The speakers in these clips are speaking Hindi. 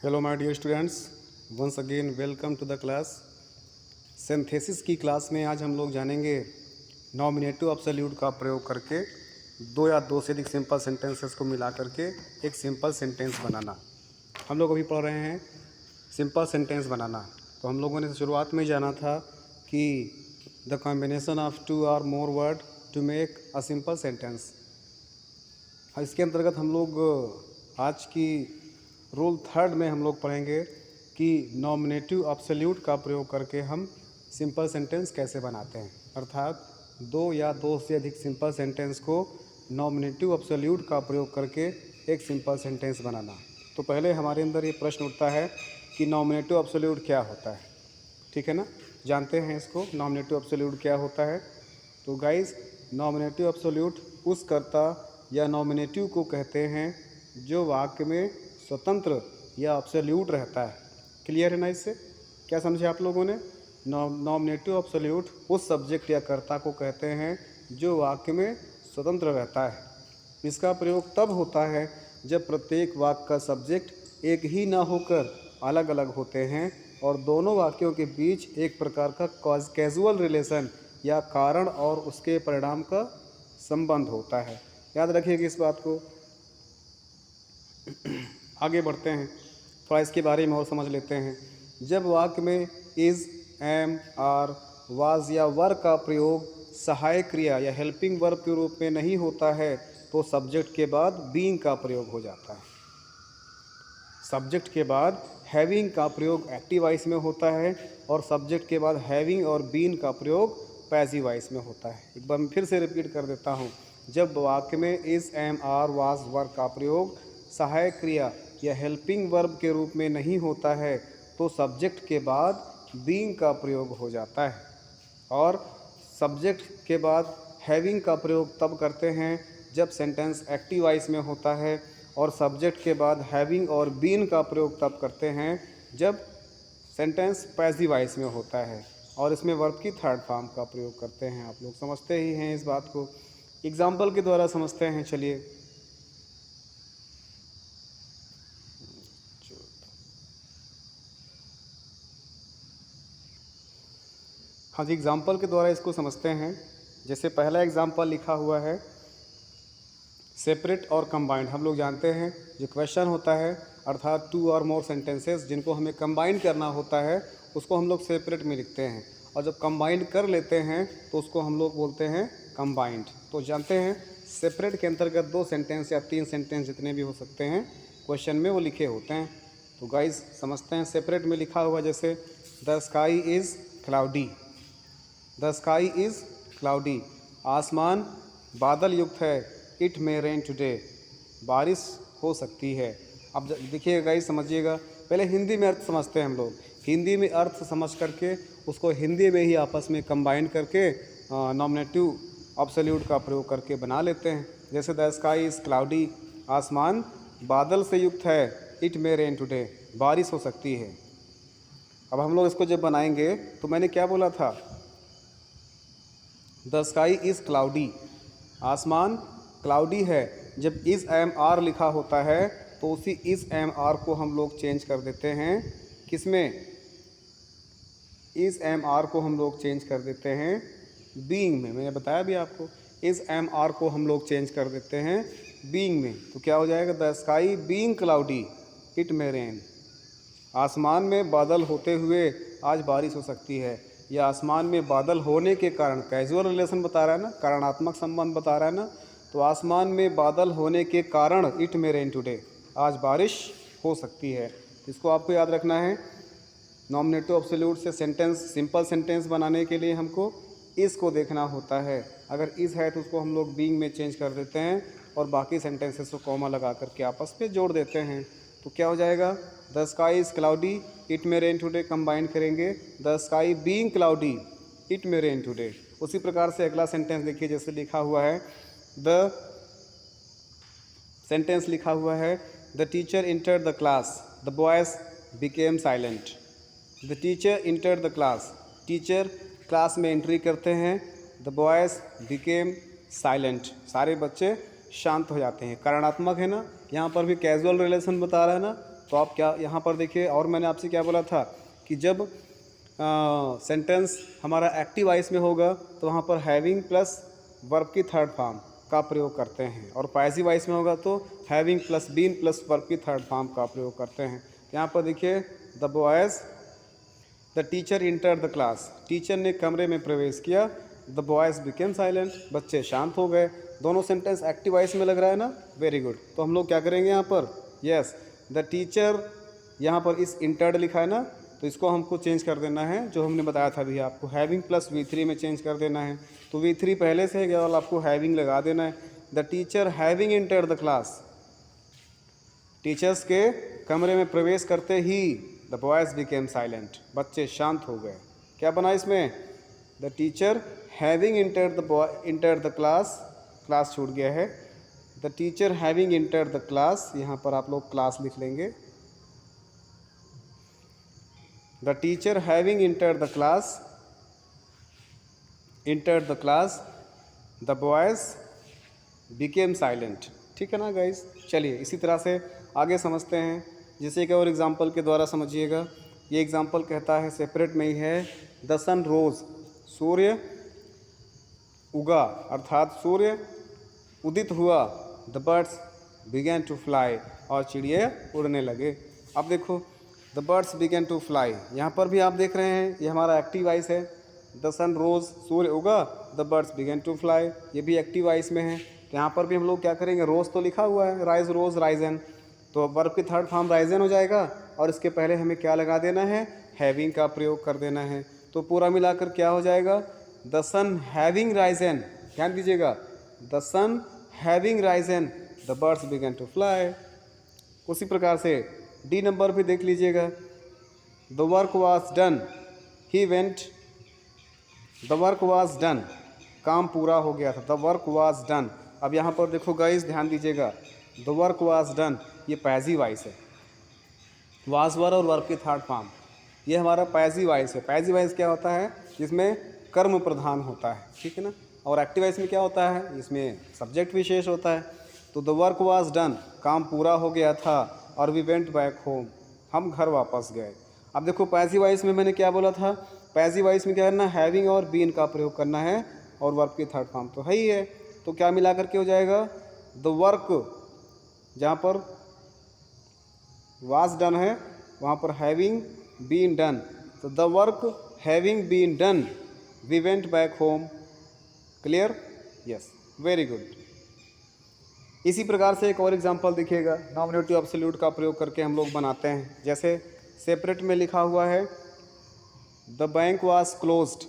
Hello my dear students, once again welcome to the class. Synthesis की क्लास में आज हम लोग जानेंगे नॉमिनेटिव एब्सोल्यूट का प्रयोग करके दो या दो से अधिक सिंपल सेंटेंसेस को मिला करके एक सिंपल सेंटेंस बनाना। हम लोग अभी पढ़ रहे हैं सिंपल सेंटेंस बनाना। तो हम लोगों ने शुरुआत में जाना था कि द कॉम्बिनेशन ऑफ टू और more word to make a simple sentence. इसके अंतर्गत हम लोग आज की रूल थर्ड में हम लोग पढ़ेंगे कि नॉमिनेटिव एब्सोल्यूट का प्रयोग करके हम सिंपल सेंटेंस कैसे बनाते हैं, अर्थात दो या दो से अधिक सिंपल सेंटेंस को नॉमिनेटिव एब्सोल्यूट का प्रयोग करके एक सिंपल सेंटेंस बनाना। तो पहले हमारे अंदर ये प्रश्न उठता है कि नॉमिनेटिव एब्सोल्यूट क्या होता है। ठीक है ना, जानते हैं इसको, नॉमिनेटिव एब्सोल्यूट क्या होता है। तो गाइस, नॉमिनेटिव एब्सोल्यूट उस कर्ता या नॉमिनेटिव को कहते हैं जो वाक्य में स्वतंत्र या एब्सोल्यूट रहता है। क्लियर है ना? इससे क्या समझे आप लोगों ने? नॉमिनेटिव एब्सोल्यूट उस सब्जेक्ट या कर्ता को कहते हैं जो वाक्य में स्वतंत्र रहता है। इसका प्रयोग तब होता है जब प्रत्येक वाक्य का सब्जेक्ट एक ही ना होकर अलग अलग होते हैं और दोनों वाक्यों के बीच एक प्रकार का कैजुअल रिलेशन या कारण और उसके परिणाम का संबंध होता है। याद रखिएगा इस बात को। आगे बढ़ते हैं, थोड़ा इसके बारे में और समझ लेते हैं। जब वाक्य में इज़, एम, आर, वाज या वर का प्रयोग सहायक क्रिया या हेल्पिंग वर्ब के रूप में नहीं होता है तो सब्जेक्ट के बाद बीइंग का प्रयोग हो जाता है। सब्जेक्ट के बाद हैविंग का प्रयोग एक्टिव वॉइस में होता है और सब्जेक्ट के बाद हैविंग और बीन का प्रयोग पैसिव वॉइस में होता है। एक बार मैं फिर से रिपीट कर देता हूँ। जब वाक्य में इज़, एम, आर, वाज, वर का प्रयोग सहायक क्रिया या हेल्पिंग वर्ब के रूप में नहीं होता है तो सब्जेक्ट के बाद बीइंग का प्रयोग हो जाता है और सब्जेक्ट के बाद हैविंग का प्रयोग तब करते हैं जब सेंटेंस एक्टिव वॉइस में होता है और सब्जेक्ट के बाद हैविंग और बीन का प्रयोग तब करते हैं जब सेंटेंस पैसिव वॉइस में होता है और इसमें वर्ब की थर्ड फॉर्म का प्रयोग करते हैं। आप लोग समझते ही हैं इस बात को। एग्जाम्पल के द्वारा समझते हैं। चलिए, हाँ जी, एग्जाम्पल के द्वारा इसको समझते हैं। जैसे पहला एग्जाम्पल लिखा हुआ है सेपरेट और कंबाइंड। हम लोग जानते हैं जो क्वेश्चन होता है अर्थात टू और मोर सेंटेंसेस जिनको हमें कंबाइन करना होता है उसको हम लोग सेपरेट में लिखते हैं और जब कंबाइंड कर लेते हैं तो उसको हम लोग बोलते हैं कंबाइंड। तो जानते हैं सेपरेट के अंतर्गत दो सेंटेंस या तीन सेंटेंस जितने भी हो सकते हैं क्वेश्चन में वो लिखे होते हैं। तो गाइस समझते हैं। सेपरेट में लिखा हुआ जैसे the sky is cloudy. The sky is cloudy, आसमान बादल युक्त है। इट मे रेन टुडे, बारिश हो सकती है। अब देखिएगा गाइस, समझिएगा। पहले हिंदी में अर्थ समझते हैं हम लोग। हिंदी में अर्थ समझ करके उसको हिंदी में ही आपस में कंबाइन करके नॉमिनेटिव एब्सोल्यूट का प्रयोग करके बना लेते हैं। जैसे द स्काई इज़ क्लाउडी, आसमान बादल से युक्त है। इट मे रेन टुडे, बारिश हो सकती है। अब हम लोग इसको जब बनाएंगे तो मैंने क्या बोला था? द स्काई इज़ क्लाउडी, आसमान क्लाउडी है। जब इज़, एम, आर लिखा होता है तो उसी इज़, एम, आर को हम लोग चेंज कर देते हैं। किस में? इज़, एम, आर को हम लोग चेंज कर देते हैं बीइंग में। मैंने बताया भी आपको, इज़, एम, आर को हम लोग चेंज कर देते हैं बीइंग में। तो क्या हो जाएगा? The sky being cloudy, it may rain, आसमान में बादल होते हुए आज बारिश हो सकती है। या आसमान में बादल होने के कारण, कैजुअल रिलेशन बता रहा है ना, कारणात्मक संबंध बता रहा है ना। तो आसमान में बादल होने के कारण इट मे रेन टुडे, आज बारिश हो सकती है। इसको आपको याद रखना है। नॉमिनेटिव एब्सोल्यूट से सेंटेंस, सिंपल सेंटेंस बनाने के लिए हमको इस को देखना होता है। अगर इस है तो उसको हम लोग बीइंग में चेंज कर देते हैं और बाकी सेंटेंसेस को कॉमा लगा करके आपस में जोड़ देते हैं। तो क्या हो जाएगा? The sky is cloudy, it may rain today combine करेंगे the sky being cloudy, it may rain today. उसी प्रकार से अगला सेंटेंस देखिए, जैसे लिखा हुआ है द सेंटेंस लिखा हुआ है the teacher entered the class, the boys became silent. The teacher entered the class, teacher class में एंट्री करते हैं। द बॉयज़ बिकेम साइलेंट, सारे बच्चे शांत हो जाते हैं। कारणात्मक है ना, यहाँ पर भी कैजुअल रिलेशन बता रहा है ना। तो आप क्या यहाँ पर देखिए, और मैंने आपसे क्या बोला था कि जब सेंटेंस हमारा एक्टिव वॉइस में होगा तो वहाँ पर हैविंग प्लस वर्ब की थर्ड फॉर्म का प्रयोग करते हैं, और पैसिव वॉइस में होगा तो having plus been plus verb की थर्ड फॉर्म का प्रयोग करते हैं। यहाँ पर देखिए, the boys the teacher enter the class, teacher ने कमरे में प्रवेश किया, द बॉयज़ बिकेम साइलेंट, बच्चे शांत हो गए। दोनों सेंटेंस एक्टिव वॉइस में लग रहा है ना, वेरी गुड। तो हम लोग क्या करेंगे यहाँ पर, यस द टीचर, यहाँ पर इस इंटर्ड लिखा है ना, तो इसको हमको चेंज कर देना है, जो हमने बताया था अभी आपको, हैविंग प्लस V3 में चेंज कर देना है। तो V3 पहले से है, केवल आपको हैविंग लगा देना है। The teacher having entered the class, teachers के कमरे में प्रवेश करते ही द बॉयज़ बिकेम साइलेंट, बच्चे शांत हो गए। क्या बना इसमें, the teacher having entered the class, class छूट गया है, the teacher having entered the class, यहाँ पर आप लोग क्लास लिख लेंगे, the teacher having entered the class, the boys became silent. ठीक है ना गाइस, चलिए इसी तरह से आगे समझते हैं। जैसे एक और एग्जांपल के द्वारा समझिएगा। ये एग्जांपल कहता है, सेपरेट में ही है, द सन रोज, सूर्य उगा अर्थात सूर्य उदित हुआ, the birds began to fly, और चिड़िया उड़ने लगे। अब देखो, the birds began to fly, यहाँ पर भी आप देख रहे हैं ये हमारा एक्टिव वॉइस है। द सन रोज, सूर्य उगा, the birds began to fly, ये भी एक्टिव वॉइस में है। तो यहाँ पर भी हम लोग क्या करेंगे, रोज तो लिखा हुआ है, राइज रोज राइजन, तो वर्ब की थर्ड फॉर्म राइजन हो जाएगा, और इसके पहले हमें क्या लगा देना है, हैविंग का प्रयोग कर देना है। तो पूरा मिलाकर क्या हो जाएगा, द सन हैविंग राइजन, ध्यान दीजिएगा, the sun having risen, the birds began to fly. उसी प्रकार से डी नंबर भी देख लीजिएगा, the work was done, he went, the work was done, काम पूरा हो गया था, द वर्क वाज डन। अब यहाँ पर देखो गाइस, ध्यान दीजिएगा, द वर्क वाज डन, ये पैसिव वॉइस है, वाज वर और वर्ब की थर्ड फॉर्म, ये हमारा पैसिव वॉइस है। पैसिव वॉइस क्या होता है, जिसमें कर्म प्रधान होता है, ठीक है ना। और एक्टिव वॉइस में क्या होता है, इसमें सब्जेक्ट विशेष होता है। तो द वर्क वाज डन, काम पूरा हो गया था, और वी वेंट बैक होम, हम घर वापस गए। अब देखो, पैसिव वॉइस में मैंने क्या बोला था, पैसिव वॉइस में क्या करना, हैविंग और बीन का प्रयोग करना है, और वर्ब की थर्ड फॉर्म तो है ही है। तो क्या मिला करके हो जाएगा, द वर्क, जहाँ पर वाज डन है वहाँ पर हैविंग बीन डन, तो the work having been done, we went back home. Clear, yes, very good. इसी प्रकार से एक और एग्जांपल देखिएगा, नॉमिनेटिव एब्सोल्यूट का प्रयोग करके हम लोग बनाते हैं। जैसे सेपरेट में लिखा हुआ है, the bank was closed,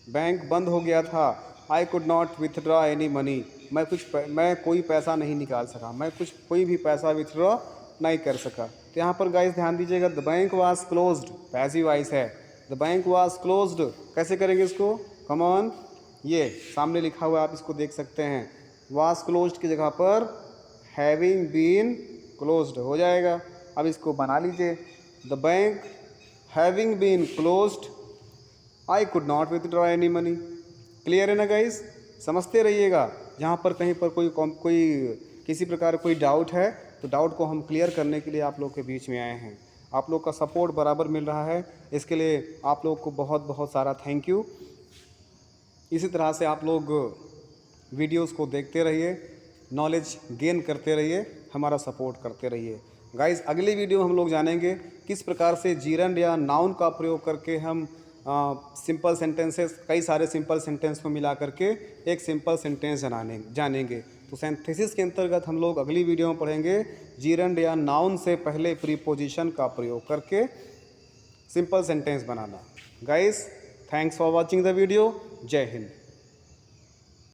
bank बंद हो गया था, आई could not withdraw any money, मैं कोई पैसा नहीं निकाल सका, कोई भी पैसा विथड्रॉ नहीं कर सका। तो यहाँ पर गाइस ध्यान दीजिएगा, the bank was closed passive voice है, द बैंक वाज क्लोज्ड, कैसे करेंगे इसको, कम ऑन, ये सामने लिखा हुआ है, आप इसको देख सकते हैं, वाज क्लोज्ड की जगह पर हैविंग बीन क्लोज्ड हो जाएगा। अब इसको बना लीजिए, the bank having been closed, I could not withdraw any money. Clear है ना गाइस, समझते रहिएगा। जहाँ पर कहीं पर कोई किसी प्रकार कोई डाउट है तो डाउट को हम क्लियर करने के लिए आप लोग के बीच में आए हैं। आप लोग का सपोर्ट बराबर मिल रहा है, इसके लिए आप लोग को बहुत बहुत सारा थैंक यू। इसी तरह से आप लोग वीडियोस को देखते रहिए, नॉलेज गेन करते रहिए, हमारा सपोर्ट करते रहिए। गाइस, अगली वीडियो हम लोग जानेंगे किस प्रकार से जीरंड या नाउन का प्रयोग करके हम सिंपल सेंटेंसेस, कई सारे सिंपल सेंटेंस को मिला करके एक सिंपल सेंटेंस जानेंगे। तो सिंथेसिस के अंतर्गत हम लोग अगली वीडियो में पढ़ेंगे जीरंड या नाउन से पहले प्रीपोजिशन का प्रयोग करके simple sentence banana. Guys, thanks for watching the video. जय हिंद।